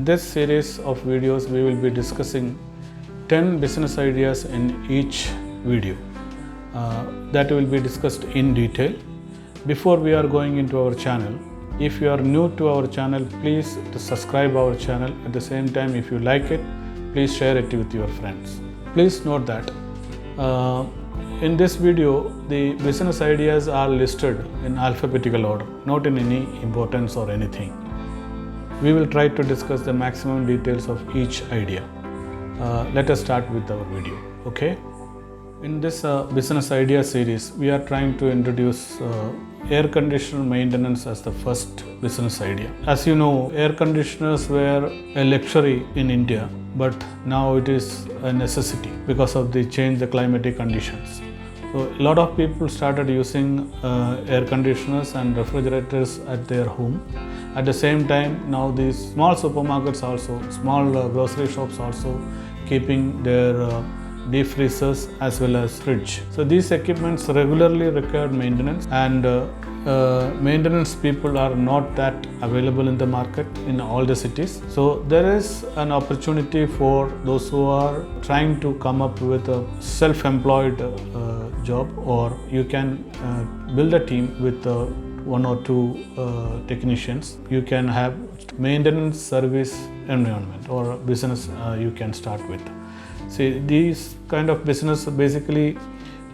this series of videos, we will be discussing 10 business ideas in each video. That will be discussed in detail. Before we are going into our channel, if you are new to our channel, please subscribe our channel. At the same time, if you like it, please share it with your friends. Please note that in this video, the business ideas are listed in alphabetical order, not in any importance or anything. We will try to discuss the maximum details of each idea. Let us start with our video, okay? In this business idea series, we are trying to introduce air conditioner maintenance as the first business idea. As you know, air conditioners were a luxury in India, but now it is a necessity because of the change the climatic conditions. So a lot of people started using air conditioners and refrigerators at their home. At the same time, now these small supermarkets also, small grocery shops also keeping their deep freezers as well as fridge. So these equipments regularly require maintenance, and maintenance people are not that available in the market in all the cities. So there is an opportunity for those who are trying to come up with a self-employed job, or you can build a team with one or two technicians. You can have maintenance service environment or business you can start with. See, these kind of business, basically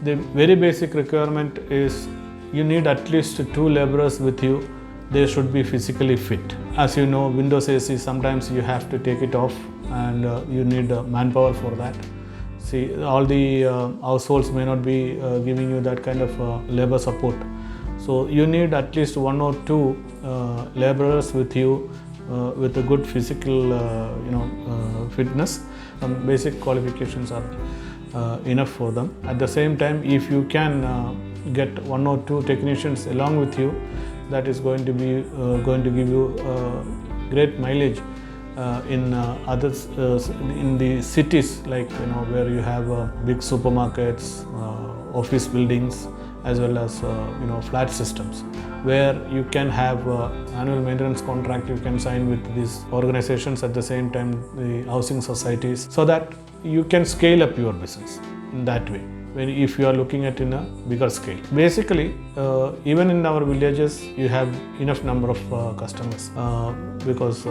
the very basic requirement is you need at least 2 laborers with you. They should be physically fit. As you know, Windows AC, sometimes you have to take it off, and you need manpower for that. See, all the households may not be giving you that kind of labor support. So you need at least 1 or 2 laborers with you with a good physical fitness. Some basic qualifications are enough for them. At the same time, if you can get 1 or 2 technicians along with you, that is going to give you great mileage in others in the cities, like where you have big supermarkets, office buildings, as well as flat systems, where you can have annual maintenance contract you can sign with these organizations, at the same time the housing societies, so that you can scale up your business in that way if you are looking at in a bigger scale. Basically, even in our villages, you have enough number of customers because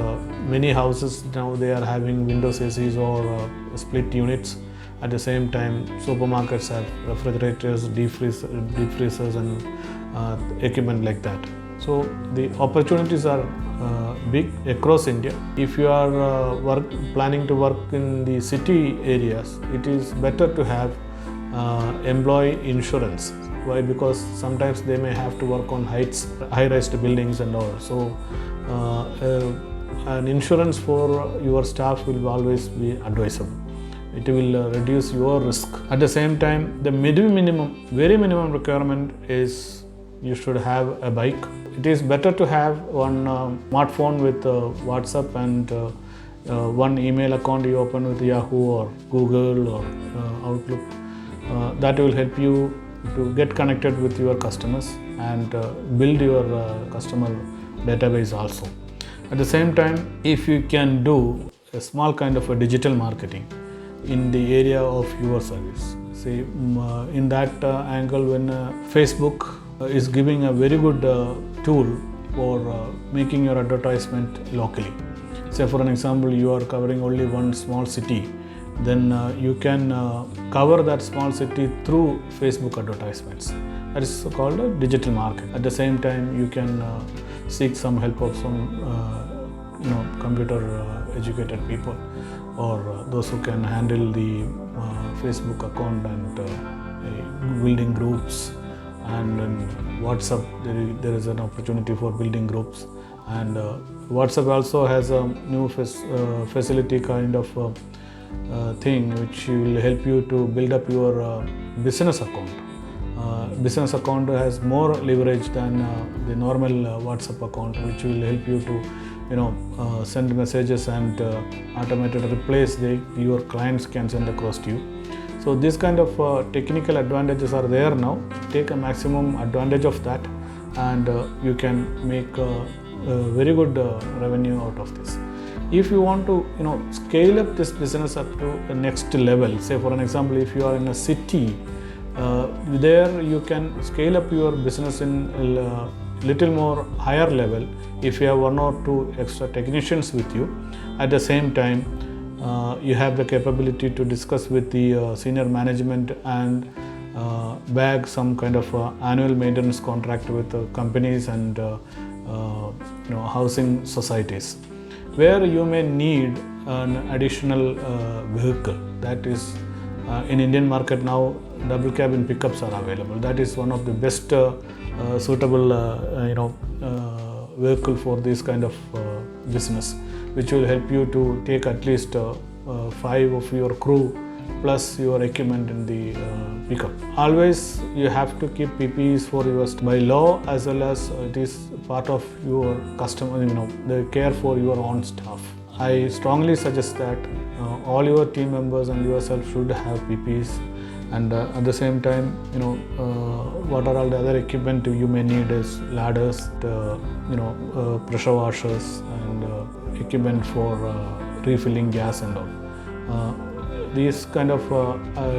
many houses now they are having Windows ACs or split units. At the same time, supermarkets have refrigerators, deep freezers and equipment like that. So the opportunities are big across India. If you are planning to work in the city areas, it is better to have employee insurance. Why? Because sometimes they may have to work on high-rise buildings and all. So an insurance for your staff will always be advisable. It will reduce your risk. At the same time, the very minimum requirement is you should have a bike. It is better to have one smartphone with WhatsApp and one email account you open with Yahoo or Google or Outlook. That will help you to get connected with your customers and build your customer database also. At the same time, if you can do a small kind of a digital marketing in the area of your service. See, in that angle, when Facebook is giving a very good tool for making your advertisement locally. Say for an example, you are covering only one small city, then you can cover that small city through Facebook advertisements. That is called a digital market. At the same time, you can seek some help of some computer educated people, or those who can handle the Facebook account and building groups, and in WhatsApp there is an opportunity for building groups, and WhatsApp also has a new facility kind of thing which will help you to build up your business account. Business account has more leverage than the normal WhatsApp account, which will help you to send messages and automated replies your clients can send across to you. So this kind of technical advantages are there now. Take a maximum advantage of that, and you can make a very good revenue out of this. If you want to scale up this business up to the next level, say for an example, if you are in a city, there you can scale up your business in a little more higher level if you have one or two extra technicians with you. At the same time, you have the capability to discuss with the senior management and bag some kind of annual maintenance contract with companies and housing societies, where you may need an additional vehicle. That is, in Indian market now, double cabin pickups are available. That is one of the best suitable vehicle for this kind of business, which will help you to take at least 5 of your crew plus your equipment in the pickup. Always you have to keep PPEs for your by law, as well as it is part of your customer, the care for your own staff. I strongly suggest that all your team members and yourself should have PPEs, and at the same time, what are all the other equipment you may need is ladders, pressure washers, and equipment for refilling gas and all. These kind of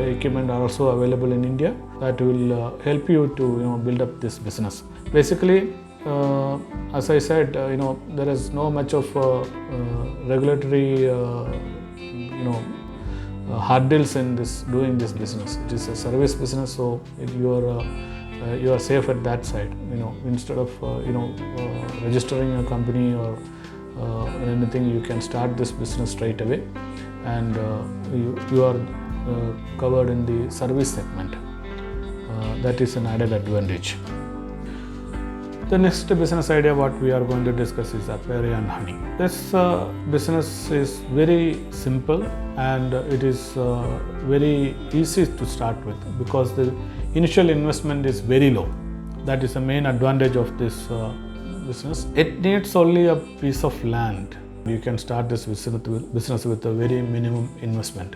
equipment are also available in India that will help you to build up this business. Basically, as I said, there is no much of regulatory hurdles in doing this business. It is a service business, so you are safe at that side. Instead of registering a company or anything, you can start this business straight away, and you are covered in the service segment. That is an added advantage. The next business idea what we are going to discuss is apiary and honey. This business is very simple, and it is very easy to start with because the initial investment is very low. That is the main advantage of this business. It needs only a piece of land. You can start this business with a very minimum investment.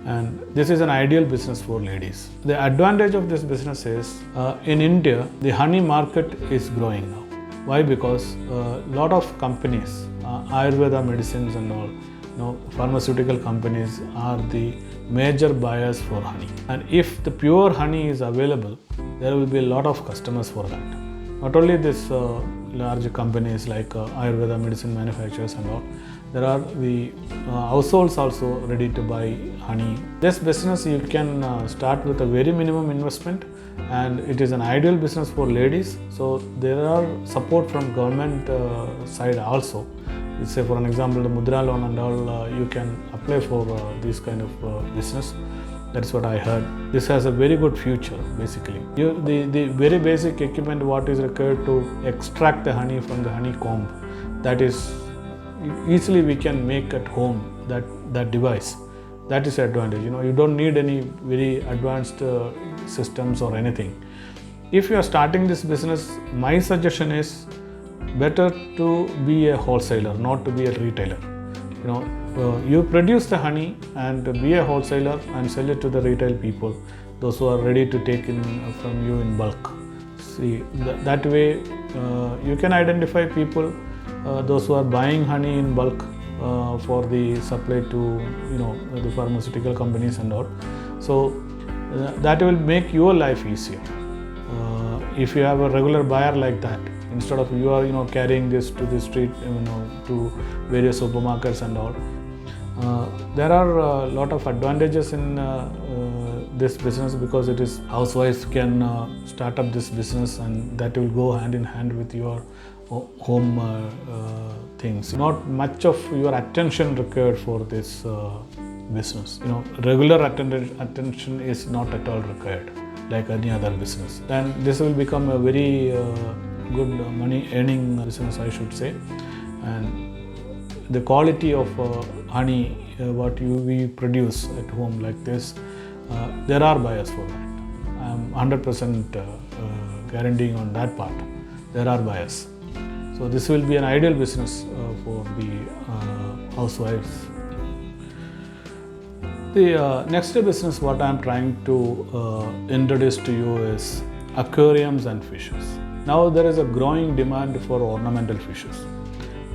And this is an ideal business for ladies. The advantage of this business is, in India, the honey market is growing now. Why? Because a lot of companies, Ayurveda medicines and all, pharmaceutical companies are the major buyers for honey. And if the pure honey is available, there will be a lot of customers for that. Not only this large companies like Ayurveda medicine manufacturers and all, there are the households also ready to buy honey. This business you can start with a very minimum investment, and it is an ideal business for ladies. So there are support from government side also. Say for an example, the Mudra loan and all, you can apply for this kind of business. That's what I heard. This has a very good future, basically. The very basic equipment what is required to extract the honey from the honeycomb, that is easily we can make at home, that device. That is the advantage. You don't need any very advanced systems or anything. If you are starting this business, my suggestion is better to be a wholesaler, not to be a retailer. You produce the honey and be a wholesaler and sell it to the retail people, those who are ready to take in from you in bulk. See, that way you can identify people, those who are buying honey in bulk for the supply to the pharmaceutical companies and all. So that will make your life easier. If you have a regular buyer like that, instead of you are carrying this to the street, to various supermarkets and all. There are a lot of advantages in this business because it is housewives can start up this business, and that will go hand in hand with your home things. Not much of your attention required for this business. Regular attention is not at all required like any other business. Then this will become a very good money earning business, I should say. And the quality of honey what we produce at home like this, there are buyers for that. I am 100% guaranteeing on that part. There are buyers. So this will be an ideal business for the housewives. The next business what I am trying to introduce to you is aquariums and fishes. Now there is a growing demand for ornamental fishes.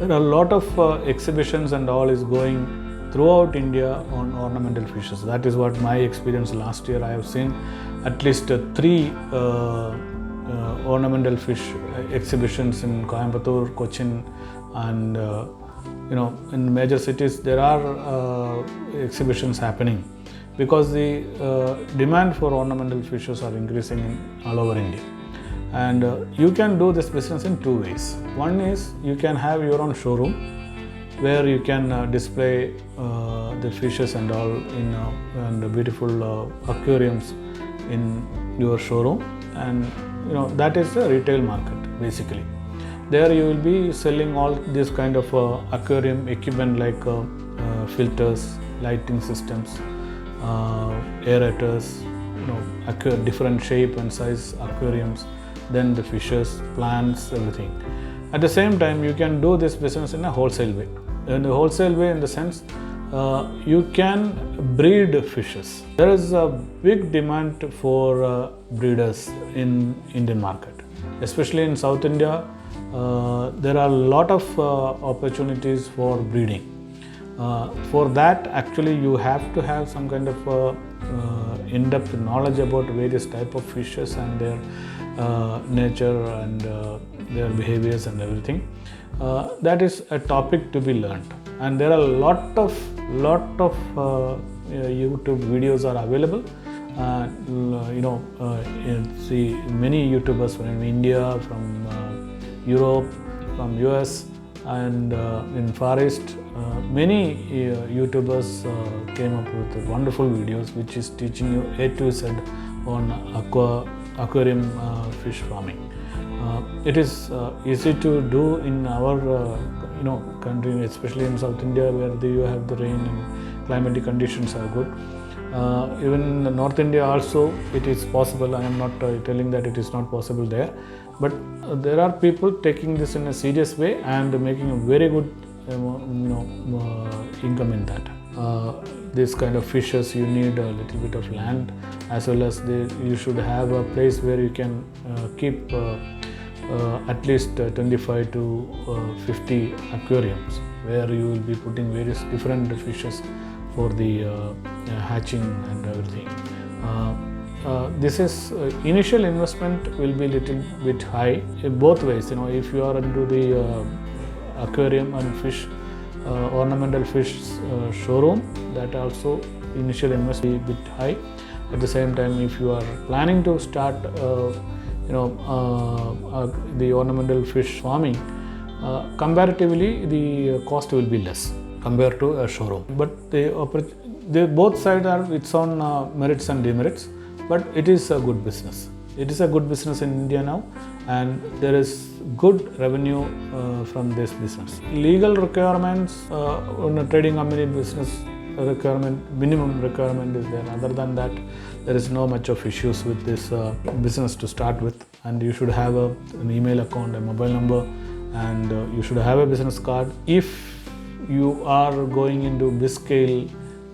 There are a lot of exhibitions and all is going throughout India on ornamental fishes. That is what my experience last year. I have seen at least three ornamental fish exhibitions in Coimbatore, Cochin, and in major cities there are exhibitions happening because the demand for ornamental fishes are increasing all over India. And you can do this business in two ways. One is you can have your own showroom where you can display the fishes and all in and beautiful aquariums in your showroom, and that is the retail market basically. There you will be selling all this kind of aquarium equipment like filters, lighting systems, aerators, different shape and size aquariums, then the fishes, plants, everything. At the same time, you can do this business in a wholesale way. In a wholesale way, in the sense, you can breed fishes. There is a big demand for breeders in Indian market, especially in South India. There are a lot of opportunities for breeding. For that, actually, you have to have some kind of in-depth knowledge about various type of fishes and their nature and their behaviors and everything. That is a topic to be learned, and there are a lot of YouTube videos are available. See many YouTubers from India, from Europe, from US, and in Far East, many YouTubers came up with wonderful videos which is teaching you A to Z on aquarium fish farming. It is easy to do in our country, especially in South India, where you have the rain and climatic conditions are good. Even in North India also it is possible. I am not telling that it is not possible there, but there are people taking this in a serious way and making a very good income in that. This kind of fishes, you need a little bit of land, as well as you should have a place where you can keep at least 25 to 50 aquariums, where you will be putting various different fishes for the hatching and everything. This is initial investment will be little bit high in both ways. If you are into the aquarium and fish ornamental fish showroom, that also initial investment will be a bit high. At the same time, if you are planning to start the ornamental fish farming, comparatively the cost will be less compared to a showroom. But both sides are its own merits and demerits, but it is a good business. It is a good business in India now, and there is good revenue from this business. Legal requirements on a trading company business requirement, minimum requirement is there. Other than that, there is no much of issues with this business to start with, and you should have an email account, a mobile number, and you should have a business card. If you are going into big scale,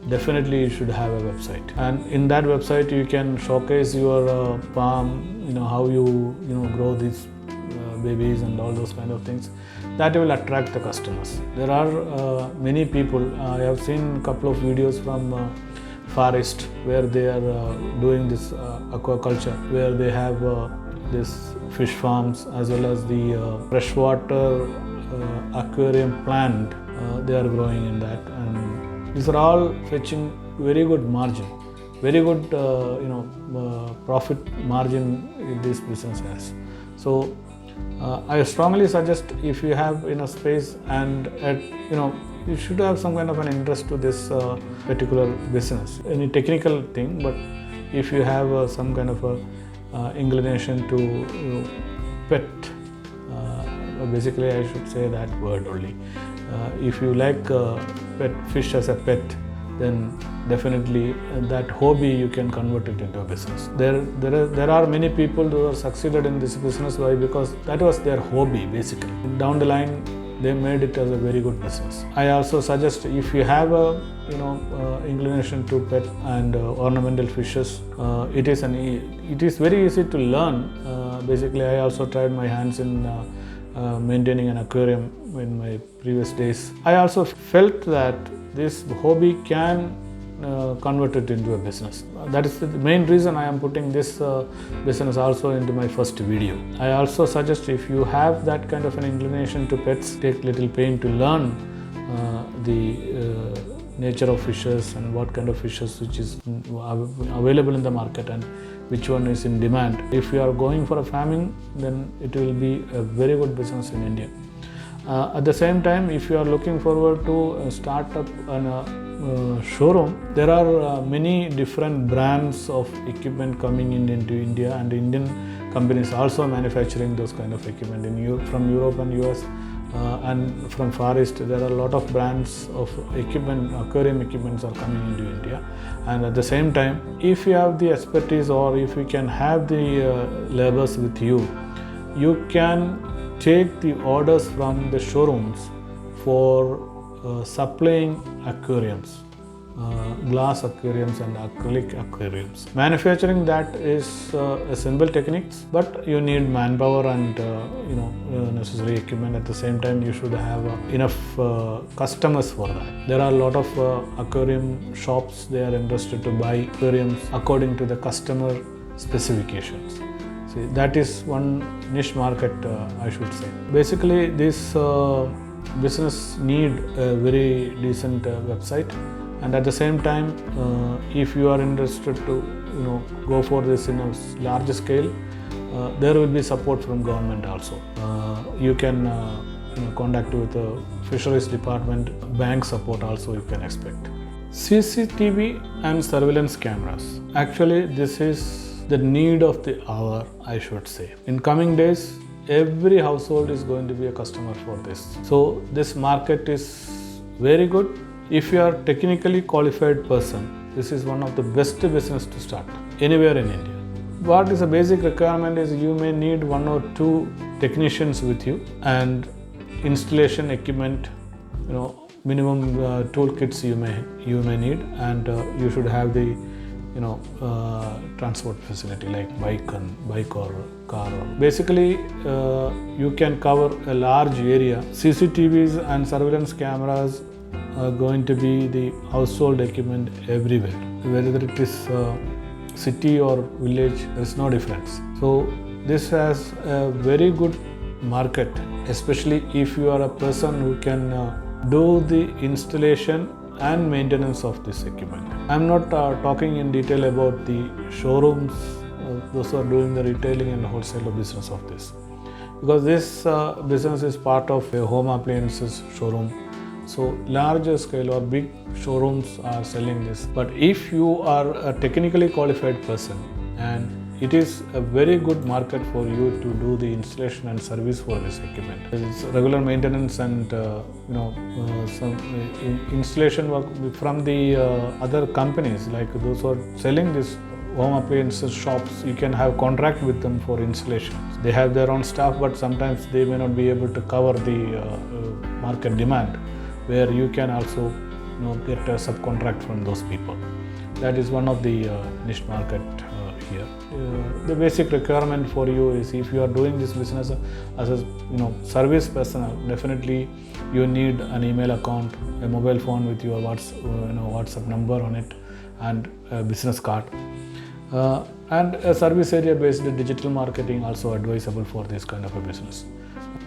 definitely you should have a website, and in that website you can showcase your farm, how you grow these babies and all those kind of things. That will attract the customers. There are many people. I have seen a couple of videos from Far East where they are doing this aquaculture, where they have this fish farms as well as the freshwater aquarium plant. They are growing in that, and these are all fetching very good margin, very good profit margin this business has. So I strongly suggest, if you have enough space and you should have some kind of an interest to this particular business, any technical thing, but if you have some kind of a inclination to pet, basically I should say that word only. If you like pet fish as a pet, then definitely that hobby you can convert it into a business. There are many people who have succeeded in this business. Why? Because that was their hobby basically. Down the line, they made it as a very good business. I also suggest, if you have a inclination to pet and ornamental fishes, it is very easy to learn. Basically, I also tried my hands in maintaining an aquarium in my previous days. I also felt that this hobby can convert it into a business. That is the main reason I am putting this business also into my first video. I also suggest, if you have that kind of an inclination to pets, take little pain to learn the nature of fishes and what kind of fishes which is available in the market and which one is in demand. If you are going for a farming, then it will be a very good business in India. At the same time, if you are looking forward to start up a showroom, there are many different brands of equipment coming into India, and Indian companies also manufacturing those kind of equipment from Europe and US. And from Far East, there are a lot of brands of equipment, aquarium equipments are coming into India. And at the same time, if you have the expertise, or if you can have the labors with you, you can take the orders from the showrooms for supplying aquariums, glass aquariums and acrylic aquariums. Manufacturing that is a simple technique, but you need manpower and necessary equipment. At the same time, you should have enough customers for that. There are a lot of aquarium shops. They are interested to buy aquariums according to the customer specifications. See, that is one niche market, I should say. Basically, this business need a very decent website. And at the same time, if you are interested to go for this in a large scale, there will be support from government also. You can contact with the fisheries department, bank support also you can expect. CCTV and surveillance cameras. Actually, this is the need of the hour, I should say. In coming days, every household is going to be a customer for this. So this market is very good. If you are a technically qualified person, this is one of the best business to start anywhere in India. What is a basic requirement is you may need 1 or 2 technicians with you, and installation equipment, minimum toolkits you may need, and you should have the transport facility like bike or car. Basically, you can cover a large area. CCTVs and surveillance cameras are going to be the household equipment everywhere. Whether it is city or village, there is no difference. So this has a very good market, especially if you are a person who can do the installation and maintenance of this equipment. I am not talking in detail about the showrooms, those who are doing the retailing and wholesale business of this, because this business is part of a home appliances showroom. So larger scale or big showrooms are selling this. But if you are a technically qualified person, and it is a very good market for you to do the installation and service for this equipment. It's regular maintenance and some installation work from the other companies, like those who are selling this home appliances shops. You can have contract with them for installations. They have their own staff, but sometimes they may not be able to cover the market demand, where you can also get a subcontract from those people. That is one of the niche market here. The basic requirement for you is, if you are doing this business as a service personnel, definitely you need an email account, a mobile phone with your WhatsApp number on it, and a business card, and a service area based digital marketing also advisable for this kind of a business.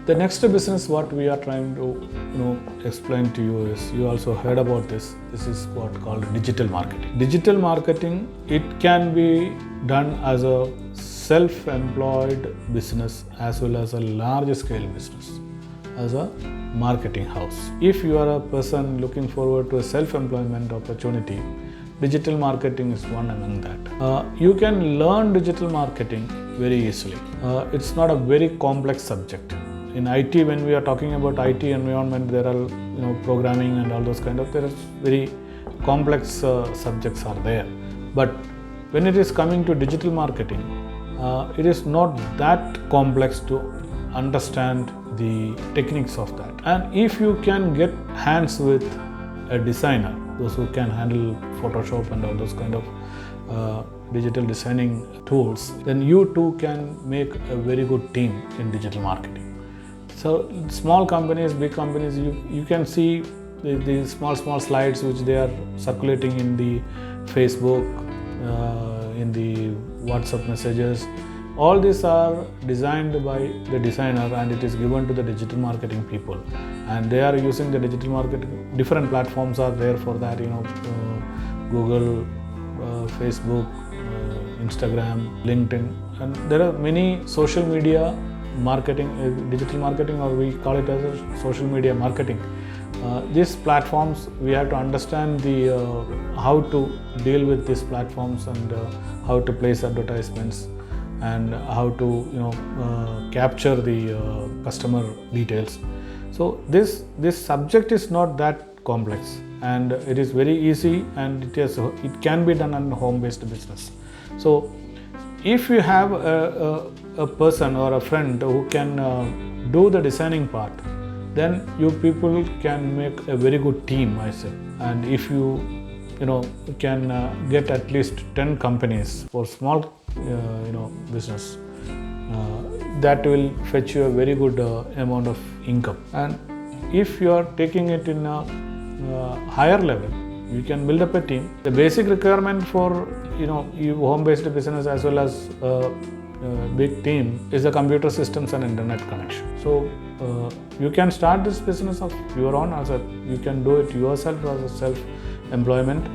The next business what we are trying to explain to you is, you also heard about this. This is what called digital marketing. Digital marketing, it can be done as a self-employed business as well as a large scale business, as a marketing house. If you are a person looking forward to a self-employment opportunity, digital marketing is one among that. You can learn digital marketing very easily. It's not a very complex subject. In IT, when we are talking about IT environment, there are programming and all those kind of, there are very complex subjects are there. But when it is coming to digital marketing, it is not that complex to understand the techniques of that. And if you can get hands with a designer, those who can handle Photoshop and all those kind of digital designing tools, then you too can make a very good team in digital marketing. So small companies, big companies, you can see the small slides which they are circulating in the Facebook, in the WhatsApp messages. All these are designed by the designer and it is given to the digital marketing people, and they are using the digital marketing. Different platforms are there for that, Google, Facebook, Instagram, LinkedIn, and there are many social media marketing, digital marketing, or we call it as a social media marketing. These platforms, we have to understand the how to deal with these platforms and how to place advertisements and how to capture the customer details. So this subject is not that complex, and it is very easy, and it can be done on home-based business. So if you have a person or a friend who can do the designing part, then you people can make a very good team, I say. And if you can get at least 10 companies for small business, that will fetch you a very good amount of income. And if you are taking it in a higher level, you can build up a team. The basic requirement for home-based business as well as big team is the computer systems and internet connection. So you can start this business of your own, you can do it yourself as a self-employment.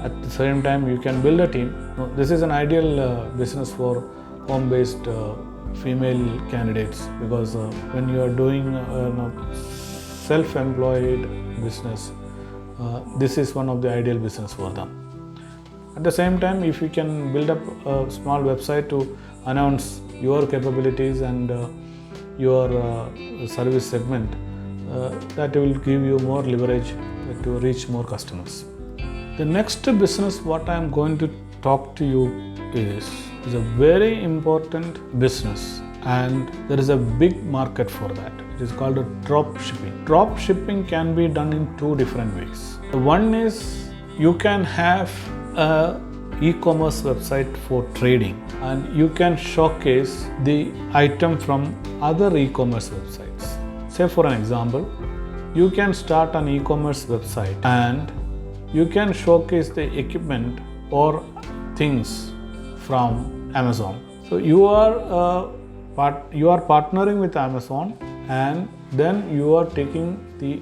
At the same time, you can build a team. This is an ideal business for home-based female candidates, because when you are doing self-employed business, this is one of the ideal business for them. At the same time, if you can build up a small website to announce your capabilities and your service segment, that will give you more leverage to reach more customers. The next business what I am going to talk to you is a very important business, and there is a big market for that. It is called a drop shipping. Drop shipping can be done in two different ways. One is you can have a e-commerce website for trading, and you can showcase the item from other e-commerce websites. Say for an example, you can start an e-commerce website and you can showcase the equipment or things from Amazon. So you are partnering with Amazon, and then you are taking the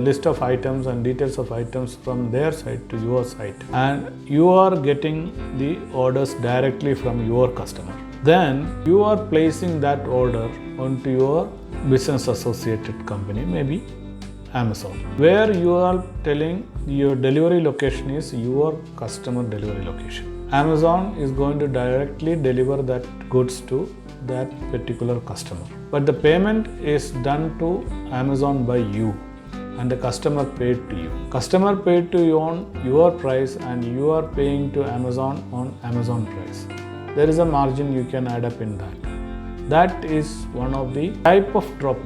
list of items and details of items from their site to your site, and you are getting the orders directly from your customer. Then you are placing that order onto your business associated company, maybe Amazon, where you are telling your delivery location is your customer delivery location. Amazon is going to directly deliver that goods to that particular customer, but the payment is done to Amazon by you, and the customer paid to you. Customer paid to you on your price, and you are paying to Amazon on Amazon price. There is a margin you can add up in that. That is one of the type of drop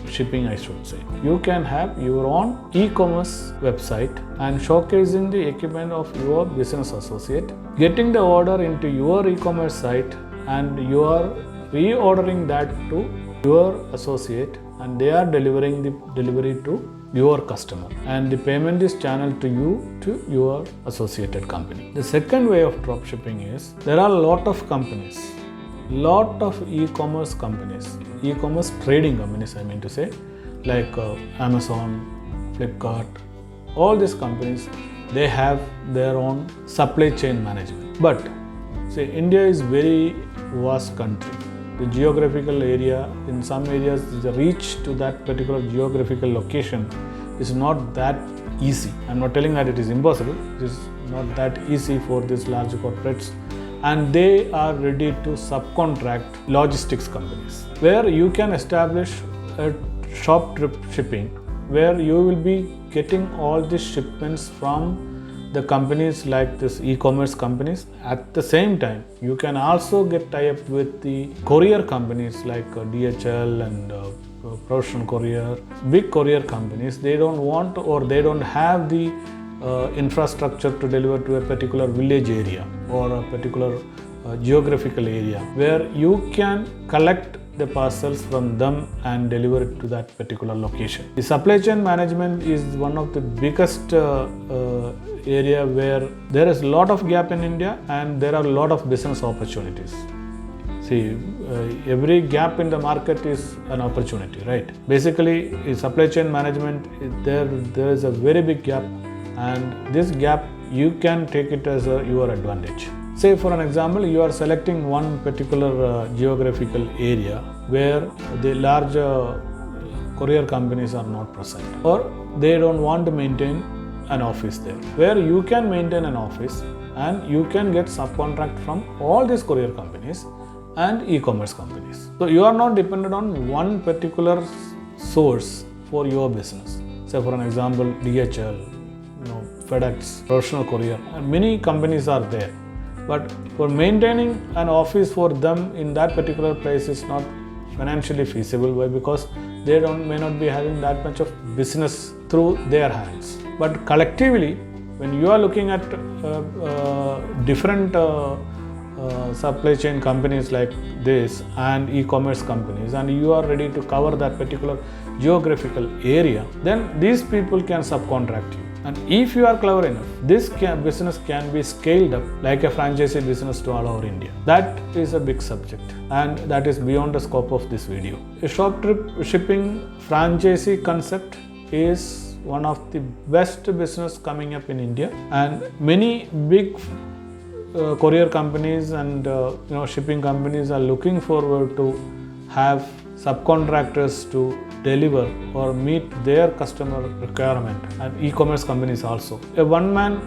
shipping, I should say. You can have your own e-commerce website and showcasing the equipment of your business associate, getting the order into your e-commerce site, and you are reordering that to your associate, and they are delivering the delivery to your customer, and the payment is channeled to you to your associated company. The second way of drop shipping is there are a lot of companies, lot of e-commerce companies, e-commerce trading companies, I mean to say, like Amazon, Flipkart, all these companies, they have their own supply chain management. But say India is very vast country. The geographical area, in some areas, the reach to that particular geographical location is not that easy. I'm not telling that it is impossible. It is not that easy for these large corporates, and they are ready to subcontract logistics companies, where you can establish a shop trip shipping, where you will be getting all the shipments from the companies like this e-commerce companies. At the same time, you can also get tie-up with the courier companies like DHL and Professional Courier. Big courier companies, they don't want or they don't have the infrastructure to deliver to a particular village area or a particular geographical area where you can collect the parcels from them and deliver it to that particular location. The supply chain management is one of the biggest area where there is a lot of gap in India and there are a lot of business opportunities. See, every gap in the market is an opportunity, right? Basically, in supply chain management, there is a very big gap, and this gap you can take it as your advantage. Say for an example, you are selecting one particular geographical area where the large courier companies are not present, or they don't want to maintain an office there, where you can maintain an office and you can get subcontract from all these courier companies and e-commerce companies. So you are not dependent on one particular source for your business. Say for an example, DHL, FedEx, professional courier, and many companies are there. But for maintaining an office for them in that particular place is not financially feasible. Why? Because they may not be having that much of business through their hands. But collectively, when you are looking at different supply chain companies like this and e-commerce companies, and you are ready to cover that particular geographical area, then these people can subcontract you. And if you are clever enough, this business can be scaled up like a franchisee business to all over India. That is a big subject, and that is beyond the scope of this video. A short trip shipping franchisee concept is one of the best business coming up in India, and many big courier companies and shipping companies are looking forward to have subcontractors to deliver or meet their customer requirement, and e-commerce companies also. A one-man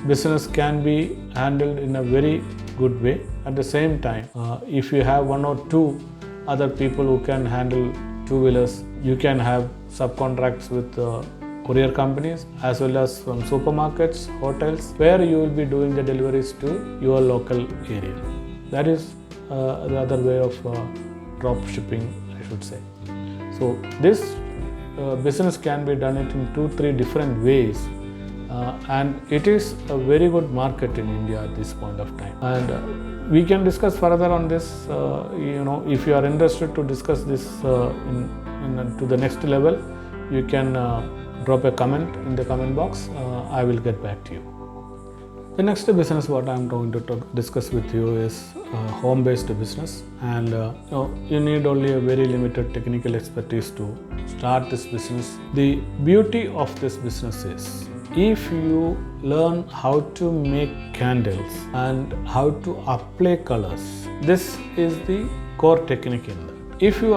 business can be handled in a very good way. At the same time, if you have one or two other people who can handle two-wheelers, you can have subcontracts with courier companies as well as from supermarkets, hotels, where you will be doing the deliveries to your local area. That is the other way of drop shipping, I should say. So this business can be done it in 2-3 different ways, and it is a very good market in India at this point of time. And we can discuss further on this. If you are interested to discuss this to the next level, you can drop a comment in the comment box. I will get back to you. The next business what I am going to discuss with you is home-based business, and you need only a very limited technical expertise to start this business. The beauty of this business is if you learn how to make candles and how to apply colors, this is the core technique in that. If you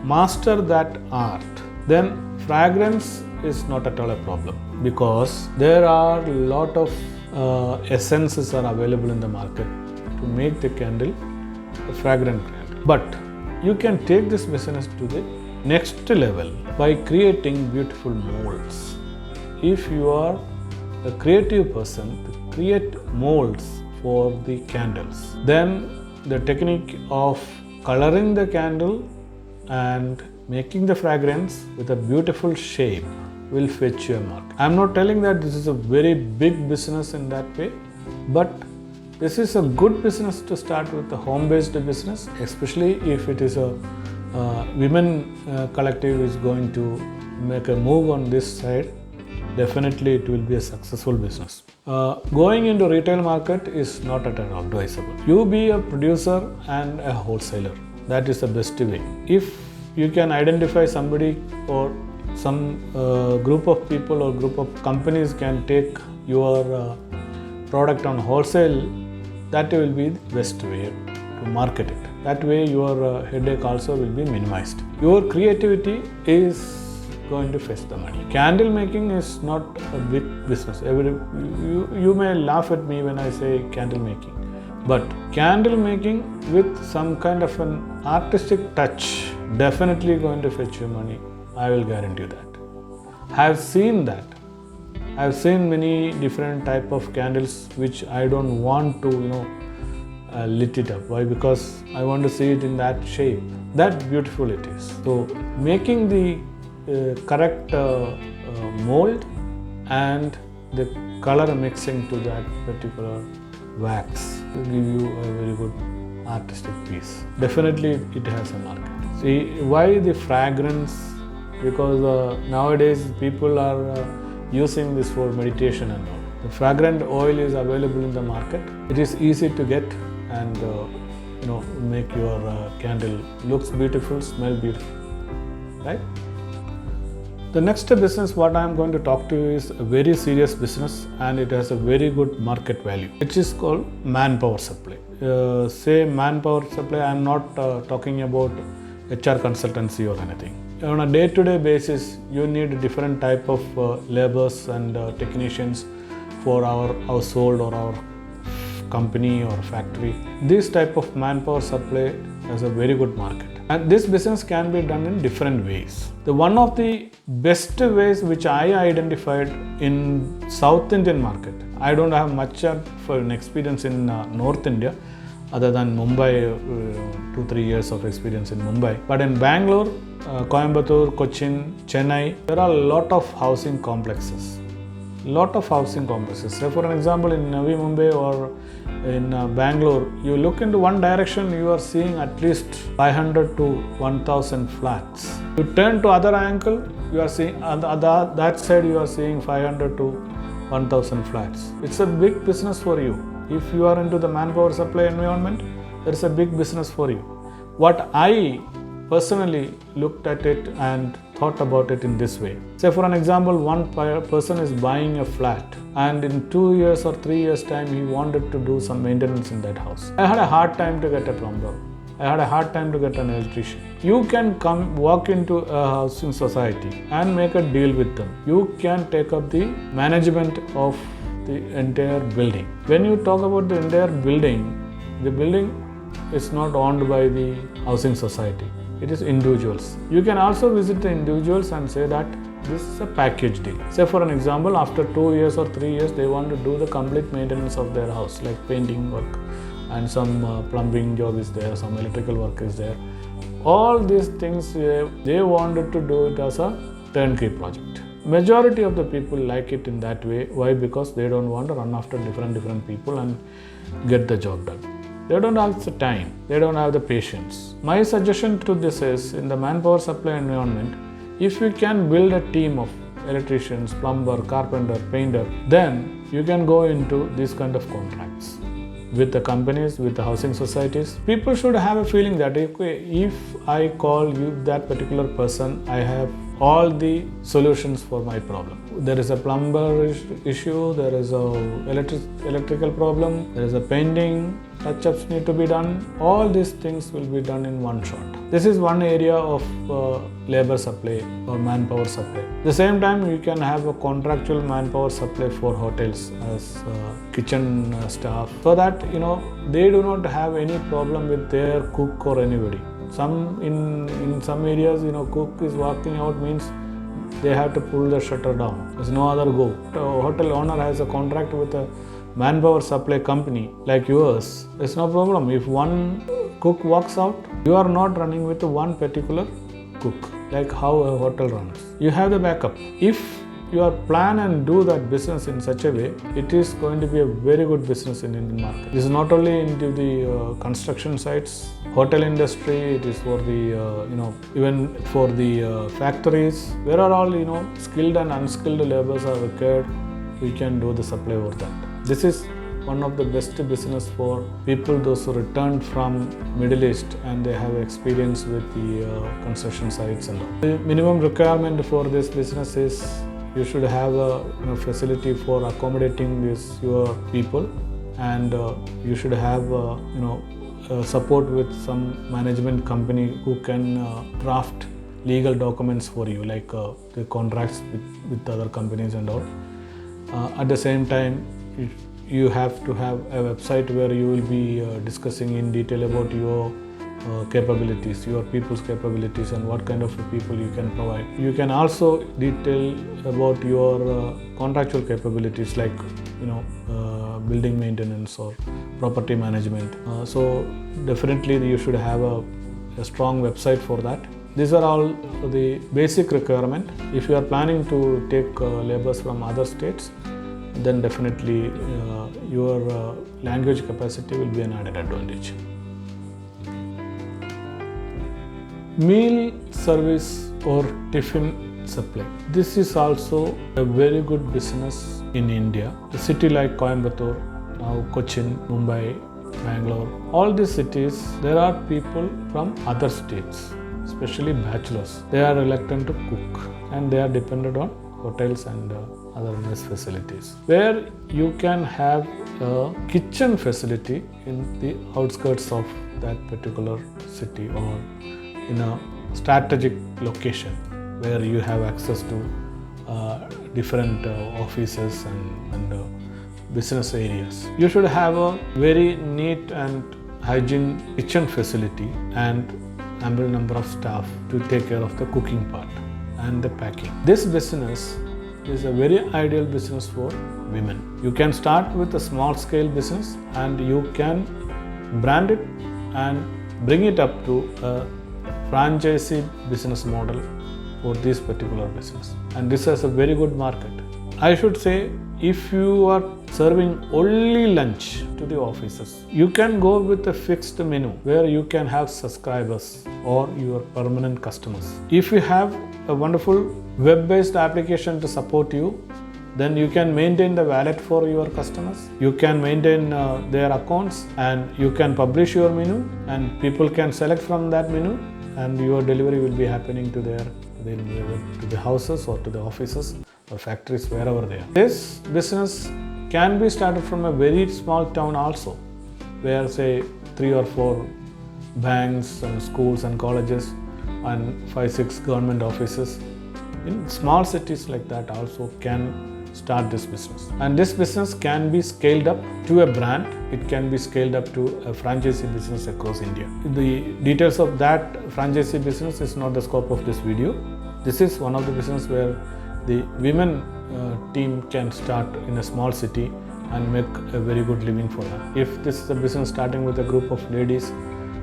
master that art, then fragrance is not at all a problem, because there are a lot of essences are available in the market to make the candle a fragrant candle. But you can take this business to the next level by creating beautiful molds. If you are a creative person to create molds for the candles, then the technique of coloring the candle and making the fragrance with a beautiful shape will fetch you a mark. I am not telling that this is a very big business in that way, but this is a good business to start with, a home-based business, especially if it is a women collective is going to make a move on this side. Definitely it will be a successful business. Going into retail market is not at all advisable. You be a producer and a wholesaler. That is the best way. If you can identify somebody or some group of people or group of companies can take your product on wholesale, that will be the best way to market it. That way your headache also will be minimized. Your creativity is going to fetch the money. Candle making is not a big business. You may laugh at me when I say candle making, but candle making with some kind of an artistic touch definitely going to fetch you money. I will guarantee that. I have seen that. I have seen many different type of candles which I don't want to lit it up. Why? Because I want to see it in that shape. That beautiful it is. So making the correct mold and the color mixing to that particular wax to give you a very good artistic piece. Definitely it has a market. See, why the fragrance? Because nowadays people are using this for meditation and all. The fragrant oil is available in the market. It is easy to get and make your candle looks beautiful, smell beautiful, right? The next business what I am going to talk to you is a very serious business, and it has a very good market value, which is called manpower supply. Say manpower supply, I am not talking about HR consultancy or anything. On a day-to-day basis, you need different type of laborers and technicians for our household or our company or factory. This type of manpower supply has a very good market, and this business can be done in different ways. The one of the best ways which I identified in South Indian market, I don't have much of an experience in North India other than Mumbai, 2-3 years of experience in Mumbai. But in Bangalore, Coimbatore, Cochin, Chennai, there are a lot of housing complexes. Say for an example, in Navi Mumbai or in Bangalore, you look into one direction, you are seeing at least 500 to 1000 flats. You turn to other angle, you are seeing on that side you are seeing 500 to 1000 flats. It's a big business for you. If you are into the manpower supply environment, there is a big business for you. What I personally looked at it and thought about it in this way. Say for an example, one person is buying a flat, and in 2 years or 3 years time he wanted to do some maintenance in that house. I had a hard time to get a plumber. I had a hard time to get an electrician. You can walk into a housing society and make a deal with them. You can take up the management of the entire building. When you talk about the entire building, the building is not owned by the housing society. It is individuals. You can also visit the individuals and say that this is a package deal. Say for an example, after 2 years or 3 years, they want to do the complete maintenance of their house, like painting work, and some plumbing job is there, some electrical work is there. All these things, they wanted to do it as a turnkey project. Majority of the people like it in that way. Why? Because they don't want to run after different people and get the job done. They don't have the time, they don't have the patience. My suggestion to this is, in the manpower supply environment, if you can build a team of electricians, plumber, carpenter, painter, then you can go into these kind of contracts with the companies, with the housing societies. People should have a feeling that if I call you that particular person, I have all the solutions for my problem. There is a plumber issue, there is a electrical problem, there is a painting, touch-ups need to be done. All these things will be done in one shot. This is one area of labor supply or manpower supply. At the same time, you can have a contractual manpower supply for hotels as kitchen staff, so that they do not have any problem with their cook or anybody. In some areas, cook is walking out means they have to pull the shutter down. There's no other go. A hotel owner has a contract with a manpower supply company like yours. There's no problem. If one cook walks out, you are not running with one particular cook, like how a hotel runs. You have the backup. If you are plan and do that business in such a way, it is going to be a very good business in Indian market. This is not only into the construction sites, hotel industry, it is for the even for the factories. Where are all skilled and unskilled laborers are required, we can do the supply over that. This is one of the best business for people, those who returned from Middle East and they have experience with the construction sites and all. The minimum requirement for this business is you should have a facility for accommodating your people, and you should have support with some management company who can draft legal documents for you, like the contracts with other companies and all. At the same time, you have to have a website where you will be discussing in detail about your capabilities, your people's capabilities, and what kind of people you can provide. You can also detail about your contractual capabilities, like building maintenance or property management. So definitely you should have a strong website for that. These are all the basic requirement. If you are planning to take laborers from other states, then definitely your language capacity will be an added advantage. Meal service or tiffin supply. This is also a very good business in India. A city like Coimbatore, now Cochin, Mumbai, Bangalore, all these cities, there are people from other states, especially bachelors. They are reluctant to cook and they are dependent on hotels and other mess facilities, where you can have a kitchen facility in the outskirts of that particular city or in a strategic location where you have access to different offices and business areas. You should have a very neat and hygiene kitchen facility and ample number of staff to take care of the cooking part and the packing. This business is a very ideal business for women. You can start with a small scale business and you can brand it and bring it up to a franchisee business model for this particular business. And this has a very good market. I should say, if you are serving only lunch to the offices, you can go with a fixed menu where you can have subscribers or your permanent customers. If you have a wonderful web-based application to support you, then you can maintain the wallet for your customers. You can maintain their accounts and you can publish your menu and people can select from that menu and your delivery will be happening to the houses or to the offices or factories, wherever they are. This business can be started from a very small town also, where say 3 or 4 banks and schools and colleges and 5-6 government offices in small cities like that also can start this business. And this business can be scaled up to a brand. It can be scaled up to a franchisee business across India. The details of that franchisee business is not the scope of this video. This is one of the business where the women team can start in a small city and make a very good living for them. If this is a business starting with a group of ladies,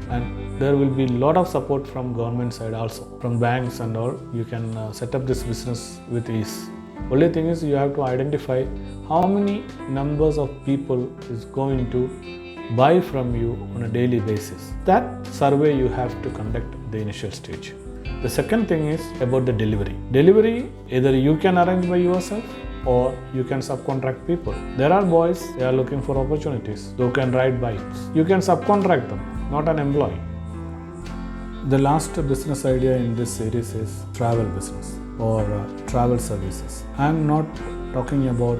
and there will be a lot of support from government side also, from banks and all, you can set up this business with ease. Only thing is you have to identify how many numbers of people is going to buy from you on a daily basis. That survey you have to conduct at the initial stage. The second thing is about the delivery. Delivery, either you can arrange by yourself or you can subcontract people. There are boys, they are looking for opportunities, who can ride bikes. You can subcontract them, not an employee. The last business idea in this series is travel business or travel services. I am not talking about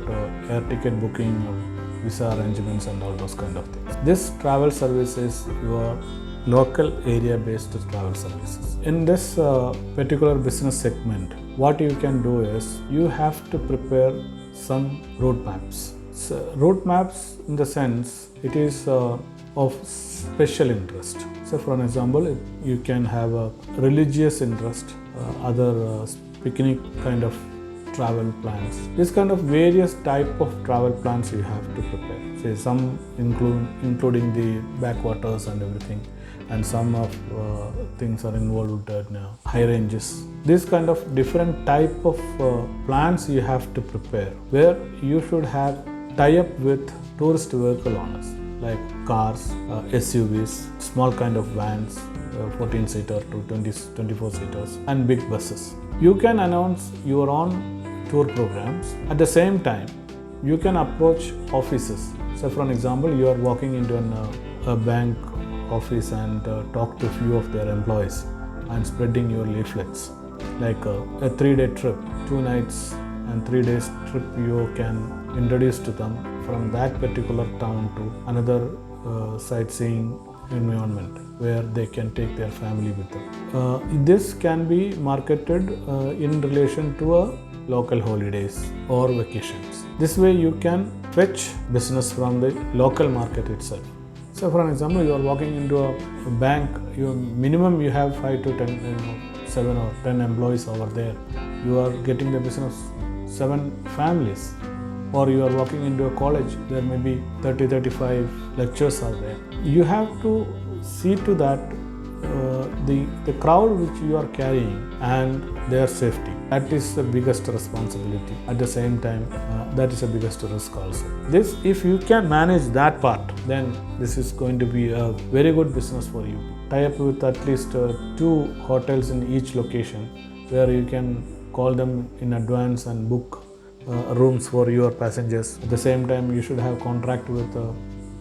air ticket booking or visa arrangements and all those kind of things. This travel service is your local area based travel services. In this particular business segment, what you can do is you have to prepare some route maps. So, route maps in the sense it is of special interest. So for an example, you can have a religious interest, other picnic kind of travel plans. This kind of various type of travel plans you have to prepare. Say some including the backwaters and everything, and some of things are involved in high ranges. This kind of different type of plans you have to prepare, where you should have tie-up with tourist vehicle owners like cars, SUVs, small kind of vans, 14-seater to 24-seaters, and big buses. You can announce your own tour programs. At the same time, you can approach offices. So for an example, you are walking into a bank office and talk to a few of their employees and spreading your leaflets. Like a 3-day trip, 2 nights and 3 days trip, you can introduce to them from that particular town to another sightseeing environment where they can take their family with them. This can be marketed in relation to local holidays or vacations. This way you can fetch business from the local market itself. So for an example, you are walking into a bank, minimum you have 5 to 10, 7 or 10 employees over there. You are getting the business 7 families. Or you are walking into a college, there may be 30-35 lectures are there. You have to see to that the crowd which you are carrying and their safety. That is the biggest responsibility. At the same time, that is the biggest risk also. This, if you can manage that part, then this is going to be a very good business for you. Tie up with at least 2 hotels in each location, where you can call them in advance and book rooms for your passengers. At the same time, you should have contract with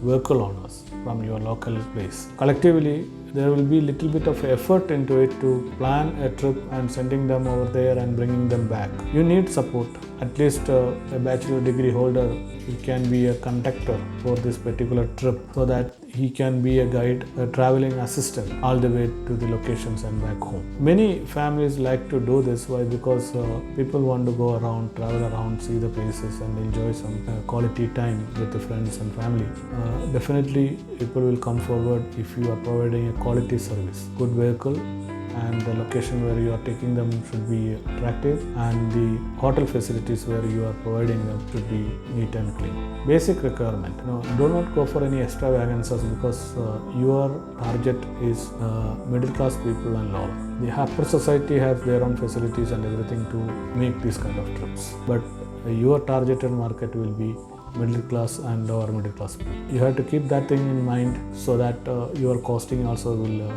vehicle owners from your local place. Collectively, there will be little bit of effort into it to plan a trip and sending them over there and bringing them back. You need support. At least a bachelor degree holder, he can be a conductor for this particular trip, so that he can be a guide, a traveling assistant all the way to the locations and back home. Many families like to do this. Why? Because people want to go around, travel around, see the places and enjoy some quality time with the friends and family. Definitely people will come forward if you are providing a quality service, good vehicle, and the location where you are taking them should be attractive, and the hotel facilities where you are providing them should be neat and clean. Basic requirement. Do not go for any extravagances, because your target is middle class people and lower. The upper society has their own facilities and everything to make these kind of trips, but your targeted market will be middle class and lower middle class people. You have to keep that thing in mind, so that your costing also will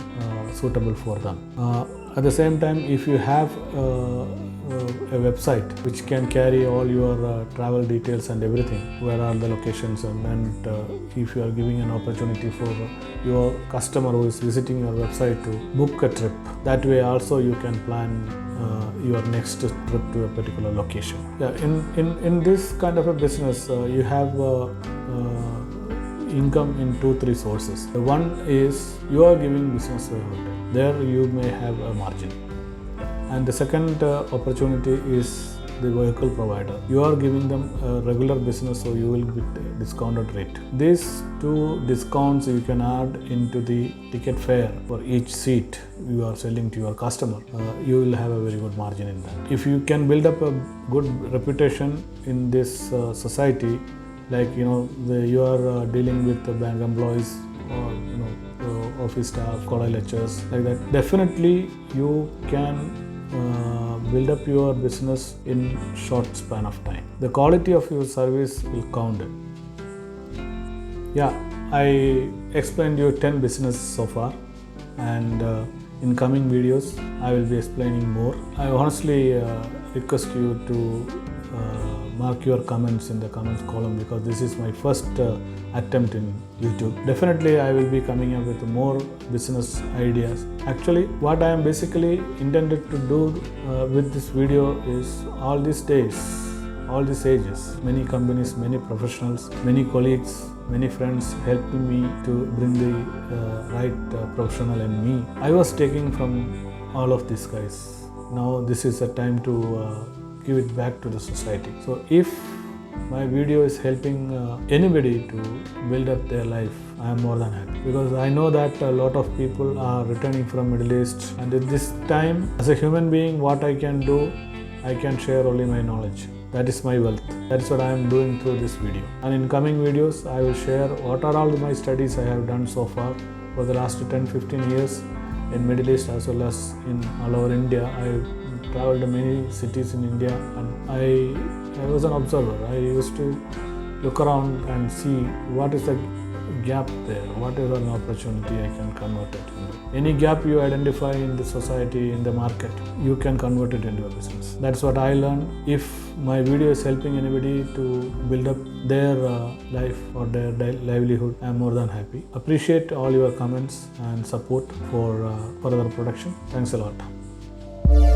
suitable for them. At the same time, if you have a website which can carry all your travel details and everything, where are the locations, and if you are giving an opportunity for your customer who is visiting your website to book a trip, that way also you can plan your next trip to a particular location. Yeah, in this kind of a business, you have income in 2-3 sources. The one is you are giving business to a hotel. There you may have a margin. And the second opportunity is the vehicle provider. You are giving them a regular business, so you will get a discounted rate. These 2 discounts you can add into the ticket fare for each seat you are selling to your customer. You will have a very good margin in that. If you can build up a good reputation in this society, like you are dealing with the bank employees, or office staff, college lecturers, like that, definitely you can build up your business in short span of time. The quality of your service will count it. Yeah, I explained you 10 businesses so far, and in coming videos I will be explaining more. I honestly request you to mark your comments in the comments column, because this is my first attempt in YouTube. Definitely I will be coming up with more business ideas. Actually, what I am basically intended to do with this video is, all these days, all these ages, many companies, many professionals, many colleagues, many friends helped me to bring the right professional in me. I was taking from all of these guys. Now this is a time to give it back to the society. So if my video is helping anybody to build up their life, I am more than happy, because I know that a lot of people are returning from Middle East, and at this time, as a human being, what I can do, I can share only my knowledge. That is my wealth. That is what I am doing through this video. And in coming videos, I will share what are all my studies I have done so far for the last 10-15 years in Middle East, as well as in all over India. I traveled to many cities in India, and I was an observer. I used to look around and see what is the gap there, what is an opportunity I can convert it into. Any gap you identify in the society, in the market, you can convert it into a business. That's what I learned. If my video is helping anybody to build up their life or their livelihood, I am more than happy. Appreciate all your comments and support for further production. Thanks a lot.